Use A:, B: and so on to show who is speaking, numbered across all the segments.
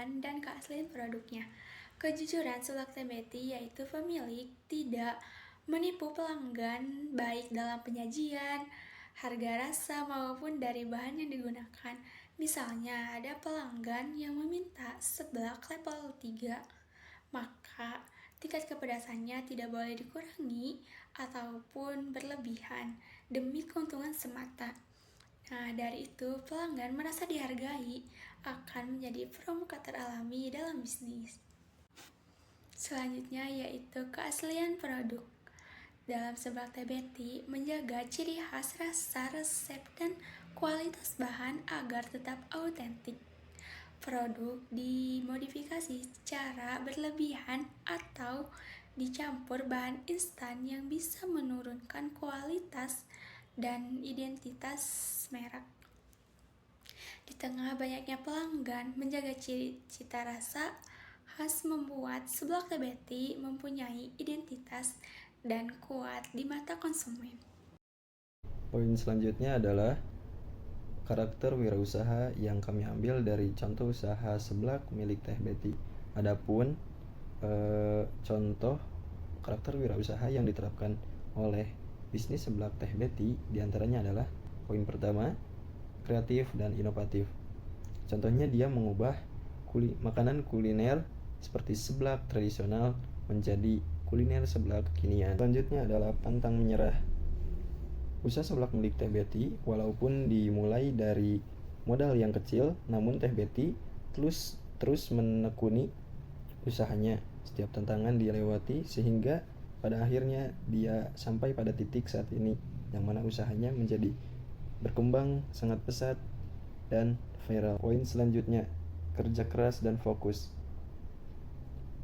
A: pelanggan dan keaslian produknya. Kejujuran seblak teh Betty yaitu pemilik tidak menipu pelanggan baik dalam penyajian, harga rasa maupun dari bahan yang digunakan. Misalnya ada pelanggan yang meminta seblak level 3, maka tingkat kepedasannya tidak boleh dikurangi ataupun berlebihan demi keuntungan semata. Nah, dari itu pelanggan merasa dihargai akan menjadi promokator alami dalam bisnis. Selanjutnya yaitu keaslian produk. Dalam seblak teh Betty menjaga ciri khas rasa, resep, dan kualitas bahan agar tetap autentik. Produk dimodifikasi secara berlebihan atau dicampur bahan instan yang bisa menurunkan kualitas dan identitas merek. Di tengah banyaknya pelanggan, menjaga cita rasa khas membuat seblak teh Betty mempunyai identitas dan kuat di mata konsumen.
B: Poin selanjutnya adalah karakter wirausaha yang kami ambil dari contoh usaha seblak milik Teh Betty. Adapun contoh karakter wirausaha yang diterapkan oleh bisnis seblak Teh Betty diantaranya adalah poin pertama, kreatif dan inovatif. Contohnya dia mengubah makanan kuliner seperti seblak tradisional menjadi kuliner seblak kekinian. Selanjutnya adalah pantang menyerah. Usaha seblak milik Teh Betty walaupun dimulai dari modal yang kecil, namun Teh Betty terus menekuni usahanya. Setiap tantangan dilewati sehingga pada akhirnya dia sampai pada titik saat ini yang mana usahanya menjadi berkembang sangat pesat dan viral. Poin selanjutnya, kerja keras dan fokus.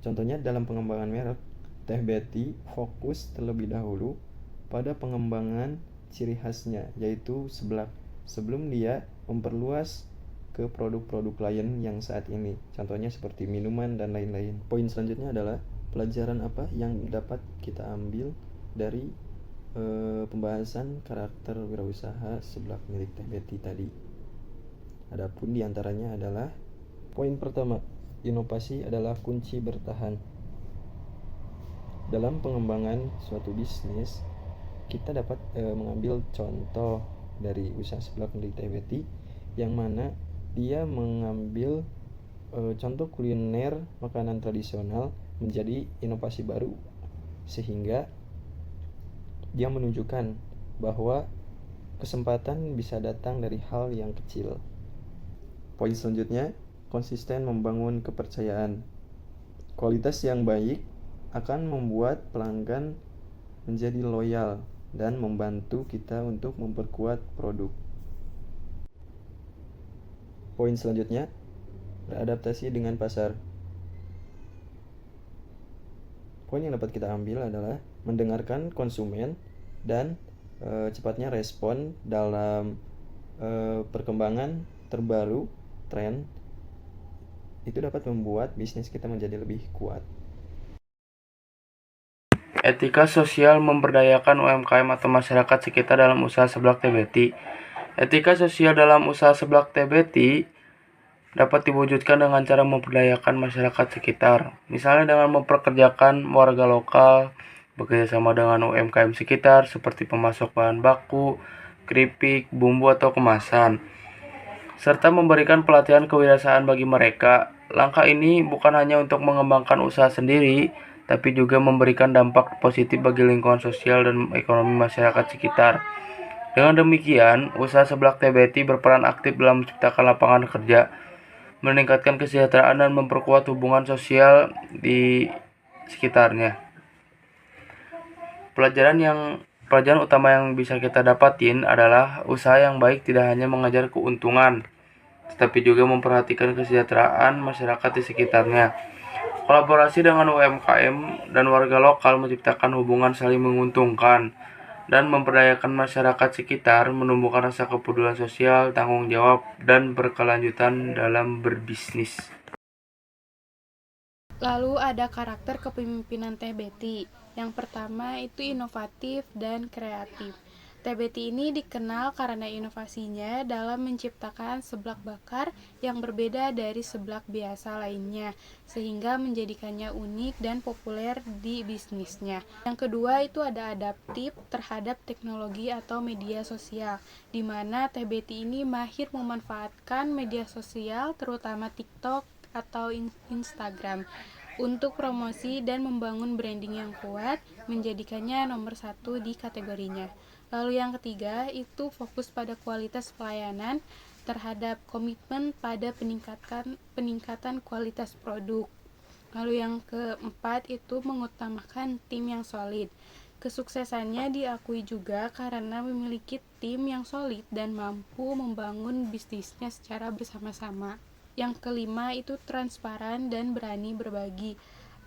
B: Contohnya dalam pengembangan merek, Teh Betty fokus terlebih dahulu pada pengembangan ciri khasnya yaitu seblak sebelum dia memperluas ke produk-produk lain yang saat ini, contohnya seperti minuman dan lain-lain. Poin selanjutnya adalah pelajaran apa yang dapat kita ambil dari pembahasan karakter wirausaha seblak milik Teh Betty tadi. Adapun diantaranya adalah poin pertama, inovasi adalah kunci bertahan. Dalam pengembangan suatu bisnis, kita dapat mengambil contoh dari usaha seblak milik Teh Betty yang mana dia mengambil contoh kuliner makanan tradisional menjadi inovasi baru sehingga dia menunjukkan bahwa kesempatan bisa datang dari hal yang kecil. Poin selanjutnya, konsisten membangun kepercayaan. Kualitas yang baik akan membuat pelanggan menjadi loyal dan membantu kita untuk memperkuat produk. Poin selanjutnya, beradaptasi dengan pasar. Poin yang dapat kita ambil adalah mendengarkan konsumen dan cepatnya respon dalam perkembangan terbaru, tren, itu dapat membuat bisnis kita menjadi lebih kuat.
C: Etika sosial memberdayakan UMKM atau masyarakat sekitar dalam usaha seblak teh Betty. Etika sosial dalam usaha seblak teh Betty dapat diwujudkan dengan cara memberdayakan masyarakat sekitar, misalnya dengan memperkerjakan warga lokal, bekerjasama dengan UMKM sekitar seperti pemasok bahan baku, keripik, bumbu atau kemasan, serta memberikan pelatihan kewirausahaan bagi mereka. Langkah ini bukan hanya untuk mengembangkan usaha sendiri, tapi juga memberikan dampak positif bagi lingkungan sosial dan ekonomi masyarakat sekitar. Dengan demikian, usaha seblak teh Betty berperan aktif dalam menciptakan lapangan kerja, meningkatkan kesejahteraan dan memperkuat hubungan sosial di sekitarnya. Pelajaran utama yang bisa kita dapatin adalah usaha yang baik tidak hanya mengejar keuntungan, tetapi juga memperhatikan kesejahteraan masyarakat di sekitarnya. Kolaborasi dengan UMKM dan warga lokal menciptakan hubungan saling menguntungkan dan memberdayakan masyarakat sekitar, menumbuhkan rasa kepedulian sosial, tanggung jawab, dan berkelanjutan dalam berbisnis.
D: Lalu ada karakter kepemimpinan Teh Betty. Yang pertama itu inovatif dan kreatif. Teh Betty ini dikenal karena inovasinya dalam menciptakan seblak bakar yang berbeda dari seblak biasa lainnya, sehingga menjadikannya unik dan populer di bisnisnya. Yang kedua itu ada adaptif terhadap teknologi atau media sosial, di mana Teh Betty ini mahir memanfaatkan media sosial, terutama TikTok atau Instagram, untuk promosi dan membangun branding yang kuat, menjadikannya nomor 1 di kategorinya. Lalu yang ketiga itu fokus pada kualitas pelayanan terhadap komitmen pada peningkatan kualitas produk. Lalu yang keempat itu mengutamakan tim yang solid. Kesuksesannya diakui juga karena memiliki tim yang solid dan mampu membangun bisnisnya secara bersama-sama. Yang kelima itu transparan dan berani berbagi.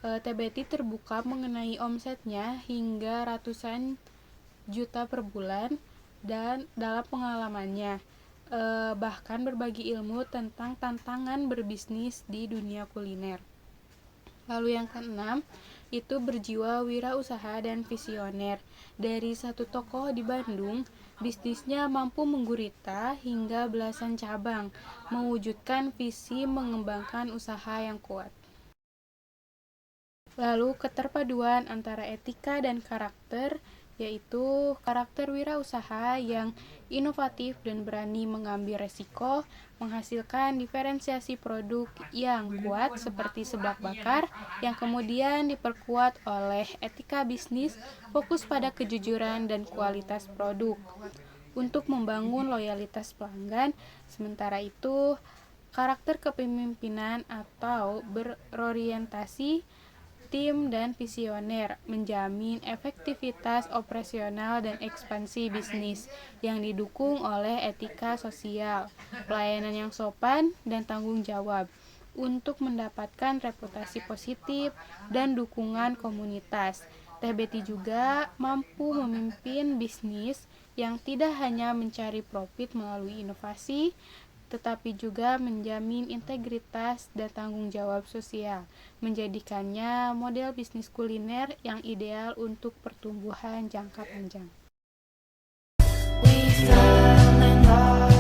D: Teh Betty terbuka mengenai omsetnya hingga ratusan juta per bulan dan dalam pengalamannya bahkan berbagi ilmu tentang tantangan berbisnis di dunia kuliner. Lalu yang keenam itu berjiwa wirausaha dan visioner. Dari satu toko di Bandung, bisnisnya mampu menggurita hingga belasan cabang, mewujudkan visi mengembangkan usaha yang kuat. Lalu keterpaduan antara etika dan karakter, yaitu karakter wirausaha yang inovatif dan berani mengambil resiko, menghasilkan diferensiasi produk yang kuat seperti seblak bakar, yang kemudian diperkuat oleh etika bisnis, fokus pada kejujuran dan kualitas produk untuk membangun loyalitas pelanggan. Sementara itu, karakter kepemimpinan atau berorientasi tim dan visioner menjamin efektivitas operasional dan ekspansi bisnis yang didukung oleh etika sosial, pelayanan yang sopan, dan tanggung jawab untuk mendapatkan reputasi positif dan dukungan komunitas. Teh Betty juga mampu memimpin bisnis yang tidak hanya mencari profit melalui inovasi, tetapi juga menjamin integritas dan tanggung jawab sosial, menjadikannya model bisnis kuliner yang ideal untuk pertumbuhan jangka panjang. We fell in love.